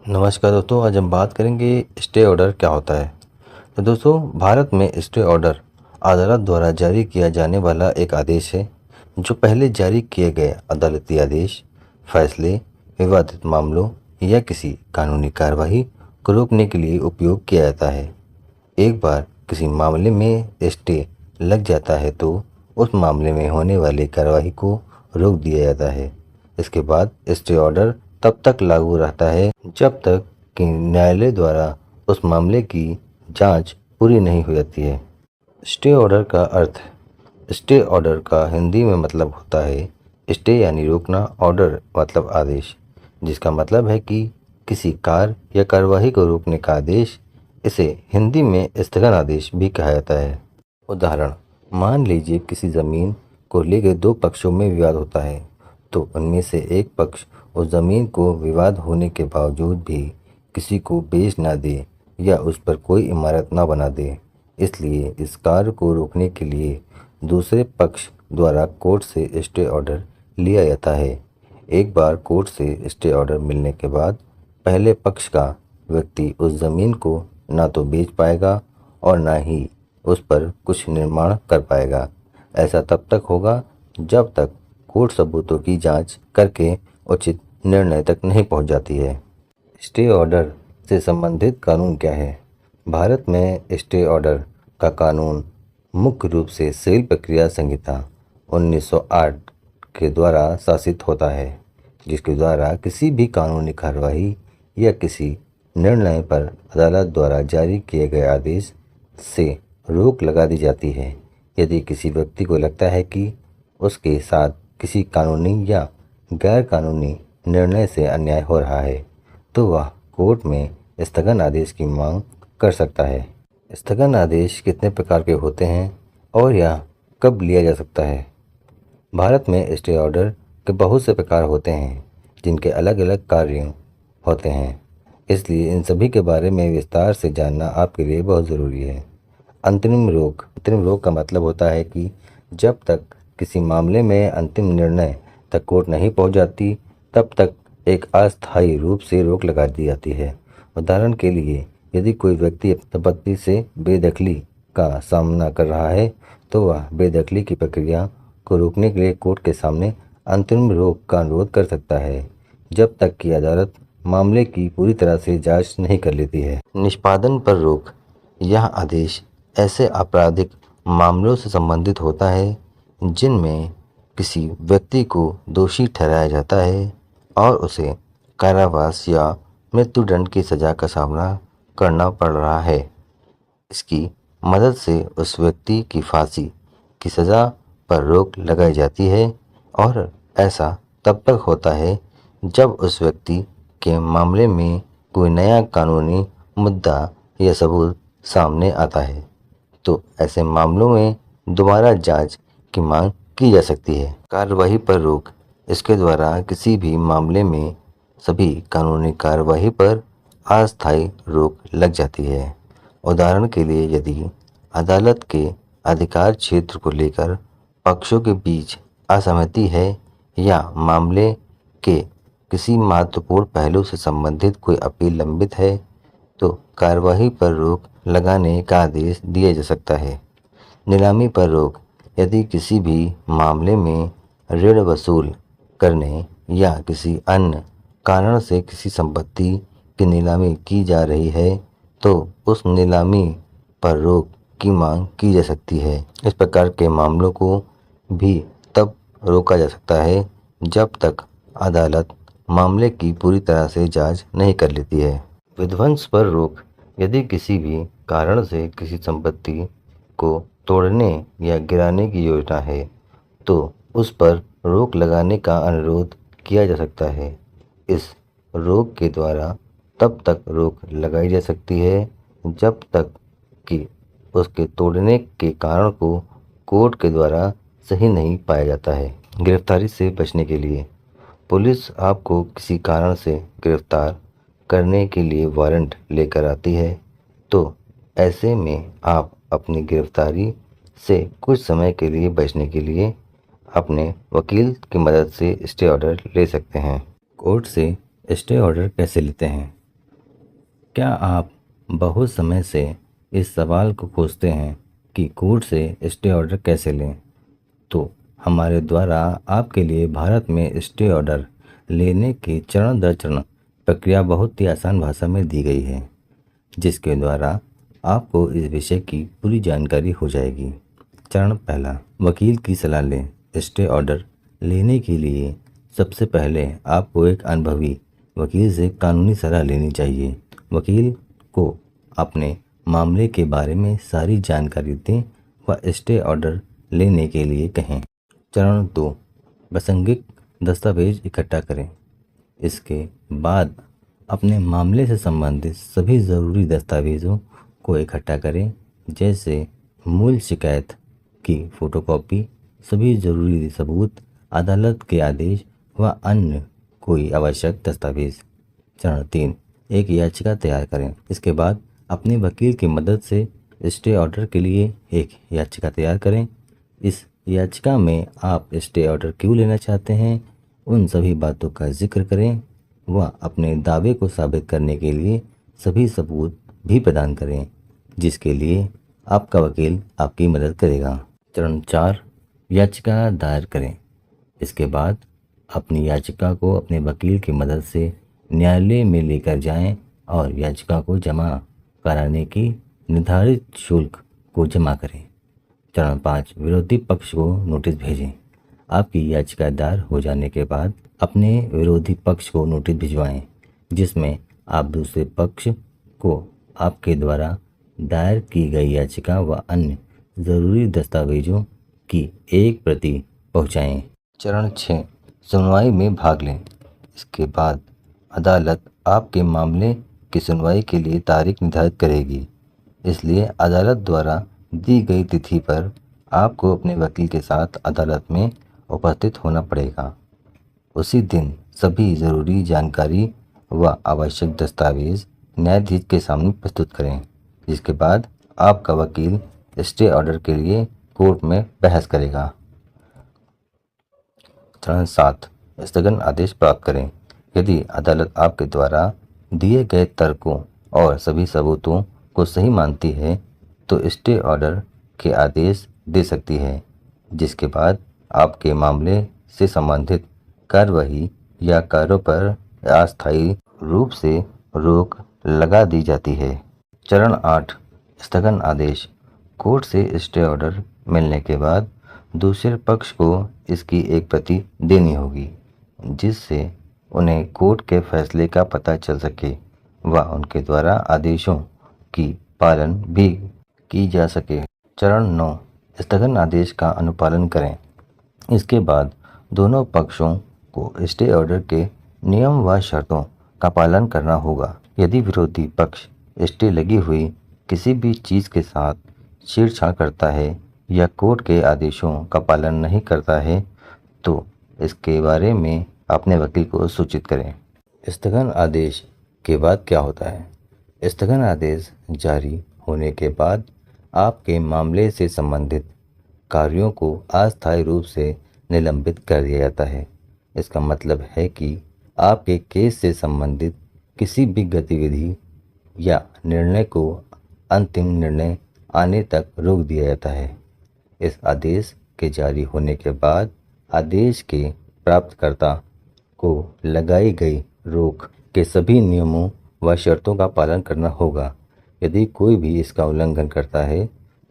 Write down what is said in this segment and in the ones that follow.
नमस्कार दोस्तों, आज हम बात करेंगे स्टे ऑर्डर क्या होता है। तो दोस्तों, भारत में स्टे ऑर्डर अदालत द्वारा जारी किया जाने वाला एक आदेश है जो पहले जारी किए गए अदालती आदेश, फैसले, विवादित मामलों या किसी कानूनी कार्रवाई को रोकने के लिए उपयोग किया जाता है। एक बार किसी मामले में स्टे लग जाता है तो उस मामले में होने वाली कार्रवाई को रोक दिया जाता है। इसके बाद स्टे ऑर्डर तब तक लागू रहता है जब तक कि न्यायालय द्वारा उस मामले की जांच पूरी नहीं हो जाती है। स्टे ऑर्डर का अर्थ। स्टे ऑर्डर का हिंदी में मतलब होता है स्टे यानी रोकना, ऑर्डर मतलब आदेश, जिसका मतलब है कि किसी कार्य या कार्यवाही को रोकने का आदेश। इसे हिंदी में स्थगन आदेश भी कहा जाता है। उदाहरण, मान लीजिए किसी ज़मीन को लेकर दो पक्षों में विवाद होता है, तो उनमें से एक पक्ष उस ज़मीन को विवाद होने के बावजूद भी किसी को बेच ना दे या उस पर कोई इमारत ना बना दे। इसलिए इस कार्य को रोकने के लिए दूसरे पक्ष द्वारा कोर्ट से स्टे ऑर्डर लिया जाता है। एक बार कोर्ट से स्टे ऑर्डर मिलने के बाद पहले पक्ष का व्यक्ति उस ज़मीन को ना तो बेच पाएगा और ना ही उस पर कुछ निर्माण कर पाएगा। ऐसा तब तक होगा जब तक कोर्ट सबूतों की जांच करके उचित निर्णय तक नहीं पहुंच जाती है। स्टे ऑर्डर से संबंधित कानून क्या है? भारत में स्टे ऑर्डर का कानून मुख्य रूप से सिविल प्रक्रिया संहिता 1908 के द्वारा शासित होता है, जिसके द्वारा किसी भी कानूनी कार्रवाई या किसी निर्णय पर अदालत द्वारा जारी किए गए आदेश से रोक लगा दी जाती है। यदि किसी व्यक्ति को लगता है कि उसके साथ किसी कानूनी या गैर कानूनी निर्णय से अन्याय हो रहा है, तो वह कोर्ट में स्थगन आदेश की मांग कर सकता है। स्थगन आदेश कितने प्रकार के होते हैं और यह कब लिया जा सकता है? भारत में स्टे ऑर्डर के बहुत से प्रकार होते हैं जिनके अलग अलग कार्य होते हैं, इसलिए इन सभी के बारे में विस्तार से जानना आपके लिए बहुत ज़रूरी है। अंतरिम रोक। अंतरिम रोक का मतलब होता है कि जब तक किसी मामले में अंतिम निर्णय तक कोर्ट नहीं पहुंच जाती, तब तक एक अस्थायी रूप से रोक लगा दी जाती है। उदाहरण के लिए, यदि कोई व्यक्ति संपत्ति से बेदखली का सामना कर रहा है, तो वह बेदखली की प्रक्रिया को रोकने के लिए कोर्ट के सामने अंतरिम रोक का अनुरोध कर सकता है, जब तक कि अदालत मामले की पूरी तरह से जांच नहीं कर लेती है। निष्पादन पर रोक। यह आदेश ऐसे आपराधिक मामलों से संबंधित होता है जिनमें किसी व्यक्ति को दोषी ठहराया जाता है और उसे कारावास या मृत्युदंड की सज़ा का सामना करना पड़ रहा है। इसकी मदद से उस व्यक्ति की फांसी की सज़ा पर रोक लगाई जाती है और ऐसा तब तक होता है जब उस व्यक्ति के मामले में कोई नया कानूनी मुद्दा या सबूत सामने आता है, तो ऐसे मामलों में दोबारा जांच की मांग की जा सकती है। कार्रवाई पर रोक। इसके द्वारा किसी भी मामले में सभी कानूनी कार्रवाई पर अस्थायी रोक लग जाती है। उदाहरण के लिए, यदि अदालत के अधिकार क्षेत्र को लेकर पक्षों के बीच असहमति है या मामले के किसी महत्वपूर्ण पहलू से संबंधित कोई अपील लंबित है, तो कार्रवाई पर रोक लगाने का आदेश दिया जा सकता है। नीलामी पर रोक। यदि किसी भी मामले में ऋण वसूल करने या किसी अन्य कारण से किसी संपत्ति की नीलामी की जा रही है, तो उस नीलामी पर रोक की मांग की जा सकती है। इस प्रकार के मामलों को भी तब रोका जा सकता है जब तक अदालत मामले की पूरी तरह से जांच नहीं कर लेती है। विध्वंस पर रोक। यदि किसी भी कारण से किसी संपत्ति को तोड़ने या गिराने की योजना है, तो उस पर रोक लगाने का अनुरोध किया जा सकता है। इस रोक के द्वारा तब तक रोक लगाई जा सकती है जब तक कि उसके तोड़ने के कारण को कोर्ट के द्वारा सही नहीं पाया जाता है। गिरफ्तारी से बचने के लिए। पुलिस आपको किसी कारण से गिरफ्तार करने के लिए वारंट लेकर आती है, तो ऐसे में आप अपनी गिरफ्तारी से कुछ समय के लिए बचने के लिए अपने वकील की मदद से स्टे ऑर्डर ले सकते हैं। कोर्ट से स्टे ऑर्डर कैसे लेते हैं? क्या आप बहुत समय से इस सवाल को पूछते हैं कि कोर्ट से स्टे ऑर्डर कैसे लें? तो हमारे द्वारा आपके लिए भारत में स्टे ऑर्डर लेने की चरण दर चरण प्रक्रिया बहुत ही आसान भाषा में दी गई है, जिसके द्वारा आपको इस विषय की पूरी जानकारी हो जाएगी। चरण पहला, वकील की सलाह लें। स्टे ऑर्डर लेने के लिए सबसे पहले आपको एक अनुभवी वकील से कानूनी सलाह लेनी चाहिए। वकील को अपने मामले के बारे में सारी जानकारी दें व स्टे ऑर्डर लेने के लिए कहें। चरण 2, प्रासंगिक दस्तावेज इकट्ठा करें। इसके बाद अपने मामले से संबंधित सभी ज़रूरी दस्तावेज़ों को इकट्ठा करें, जैसे मूल शिकायत की फ़ोटोकॉपी, सभी ज़रूरी सबूत, अदालत के आदेश व अन्य कोई आवश्यक दस्तावेज। चरण 3, एक याचिका तैयार करें। इसके बाद अपने वकील की मदद से स्टे ऑर्डर के लिए एक याचिका तैयार करें। इस याचिका में आप स्टे ऑर्डर क्यों लेना चाहते हैं, उन सभी बातों का जिक्र करें व अपने दावे को साबित करने के लिए सभी सबूत भी प्रदान करें, जिसके लिए आपका वकील आपकी मदद करेगा। चरण 4, याचिका दायर करें। इसके बाद अपनी याचिका को अपने वकील की मदद से न्यायालय में लेकर जाएं और याचिका को जमा कराने की निर्धारित शुल्क को जमा करें। चरण 5, विरोधी पक्ष को नोटिस भेजें। आपकी याचिका दायर हो जाने के बाद अपने विरोधी पक्ष को नोटिस भिजवाएं, जिसमें आप दूसरे पक्ष को आपके द्वारा दायर की गई याचिका व अन्य ज़रूरी दस्तावेजों की एक प्रति पहुंचाएं। चरण 6, सुनवाई में भाग लें। इसके बाद अदालत आपके मामले की सुनवाई के लिए तारीख निर्धारित करेगी, इसलिए अदालत द्वारा दी गई तिथि पर आपको अपने वकील के साथ अदालत में उपस्थित होना पड़ेगा। उसी दिन सभी ज़रूरी जानकारी व आवश्यक दस्तावेज न्यायाधीश के सामने प्रस्तुत करें, जिसके बाद आपका वकील स्टे ऑर्डर के लिए कोर्ट में बहस करेगा। चरण 7, स्थगन आदेश प्राप्त करें। यदि अदालत आपके द्वारा दिए गए तर्कों और सभी सबूतों को सही मानती है तो स्टे ऑर्डर के आदेश दे सकती है, जिसके बाद आपके मामले से संबंधित कार्यवाही या कार्यों पर अस्थायी रूप से रोक लगा दी जाती है। चरण 8, स्थगन आदेश। कोर्ट से स्टे ऑर्डर मिलने के बाद दूसरे पक्ष को इसकी एक प्रति देनी होगी, जिससे उन्हें कोर्ट के फैसले का पता चल सके व उनके द्वारा आदेशों की पालन भी की जा सके। चरण 9, स्थगन आदेश का अनुपालन करें। इसके बाद दोनों पक्षों को स्टे ऑर्डर के नियम व शर्तों का पालन करना होगा। यदि विरोधी पक्ष स्टे लगी हुई किसी भी चीज़ के साथ छेड़छाड़ करता है या कोर्ट के आदेशों का पालन नहीं करता है तो इसके बारे में अपने वकील को सूचित करें। स्थगन आदेश के बाद क्या होता है? स्थगन आदेश जारी होने के बाद आपके मामले से संबंधित कार्यों को अस्थायी रूप से निलंबित कर दिया जाता है। इसका मतलब है कि आपके केस से संबंधित किसी भी गतिविधि या निर्णय को अंतिम निर्णय आने तक रोक दिया जाता है। इस आदेश के जारी होने के बाद आदेश के प्राप्तकर्ता को लगाई गई रोक के सभी नियमों व शर्तों का पालन करना होगा। यदि कोई भी इसका उल्लंघन करता है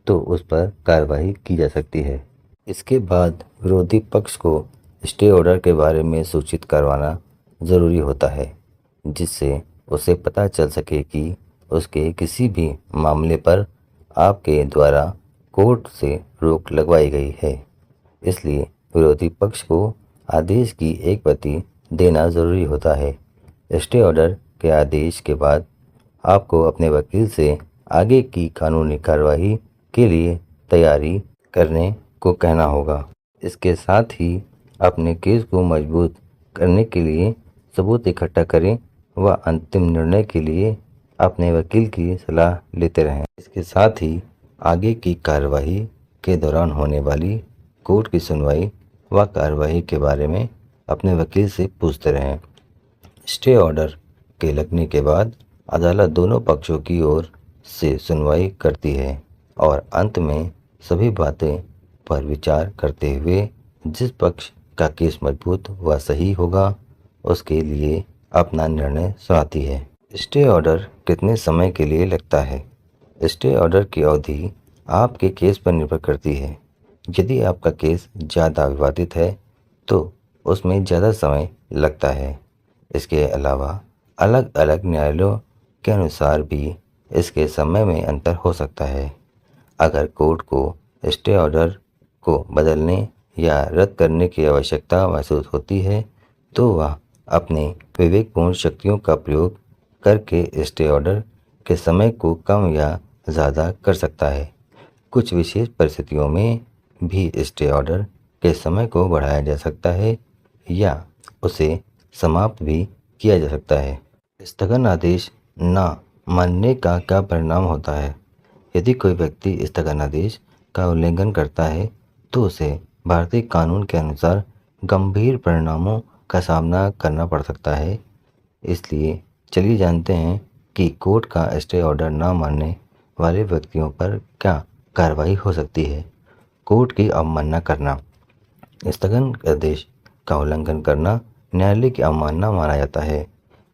तो उस पर कार्रवाई की जा सकती है। इसके बाद विरोधी पक्ष को स्टे ऑर्डर के बारे में सूचित करवाना ज़रूरी होता है, जिससे उसे पता चल सके कि उसके किसी भी मामले पर आपके द्वारा कोर्ट से रोक लगवाई गई है। इसलिए विरोधी पक्ष को आदेश की एक प्रति देना ज़रूरी होता है। स्टे ऑर्डर के आदेश के बाद आपको अपने वकील से आगे की कानूनी कार्रवाई के लिए तैयारी करने को कहना होगा। इसके साथ ही अपने केस को मजबूत करने के लिए सबूत इकट्ठा करें व अंतिम निर्णय के लिए अपने वकील की सलाह लेते रहें। इसके साथ ही आगे की कार्रवाई के दौरान होने वाली कोर्ट की सुनवाई व कार्रवाई के बारे में अपने वकील से पूछते रहें। स्टे ऑर्डर के लगने के बाद अदालत दोनों पक्षों की ओर से सुनवाई करती है और अंत में सभी बातें पर विचार करते हुए जिस पक्ष का केस मजबूत व सही होगा उसके लिए अपना निर्णय सुनाती है। स्टे ऑर्डर कितने समय के लिए लगता है? स्टे ऑर्डर की अवधि आपके केस पर निर्भर करती है। यदि आपका केस ज़्यादा विवादित है तो उसमें ज़्यादा समय लगता है। इसके अलावा अलग अलग न्यायालयों के अनुसार भी इसके समय में अंतर हो सकता है। अगर कोर्ट को स्टे ऑर्डर को बदलने या रद्द करने की आवश्यकता महसूस होती है तो वह अपने विवेकपूर्ण शक्तियों का प्रयोग करके स्टे ऑर्डर के समय को कम या ज़्यादा कर सकता है। कुछ विशेष परिस्थितियों में भी स्टे ऑर्डर के समय को बढ़ाया जा सकता है या उसे समाप्त भी किया जा सकता है। स्थगन आदेश न मानने का क्या परिणाम होता है? यदि कोई व्यक्ति स्थगन आदेश का उल्लंघन करता है तो उसे भारतीय कानून के अनुसार गंभीर परिणामों का सामना करना पड़ सकता है। इसलिए चलिए जानते हैं कि कोर्ट का स्टे ऑर्डर न मानने वाले व्यक्तियों पर क्या कार्रवाई हो सकती है। कोर्ट की अवमानना करना। स्थगन आदेश का उल्लंघन करना न्यायालय की अवमानना माना जाता है।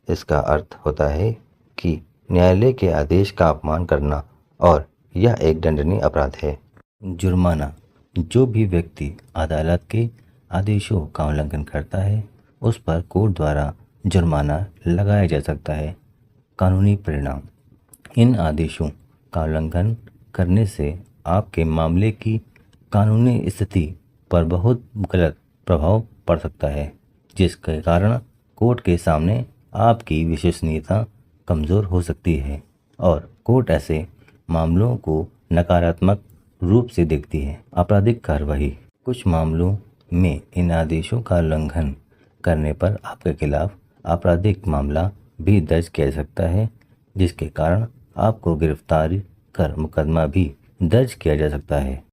इसका अर्थ होता है कि न्यायालय के आदेश का अपमान करना और यह एक दंडनीय अपराध है। जुर्माना। जो भी व्यक्ति अदालत के आदेशों का उल्लंघन करता है उस पर कोर्ट द्वारा जुर्माना लगाया जा सकता है। कानूनी परिणाम। इन आदेशों का उल्लंघन करने से आपके मामले की कानूनी स्थिति पर बहुत गलत प्रभाव पड़ सकता है जिसके कारण कोर्ट के सामने आपकी विश्वसनीयता कमज़ोर हो सकती है और कोर्ट ऐसे मामलों को नकारात्मक रूप से देखती है। आपराधिक कार्रवाई। कुछ मामलों में इन आदेशों का उल्लंघन करने पर आपके खिलाफ आपराधिक मामला भी दर्ज किया जा सकता है जिसके कारण आपको गिरफ्तार कर मुकदमा भी दर्ज किया जा सकता है।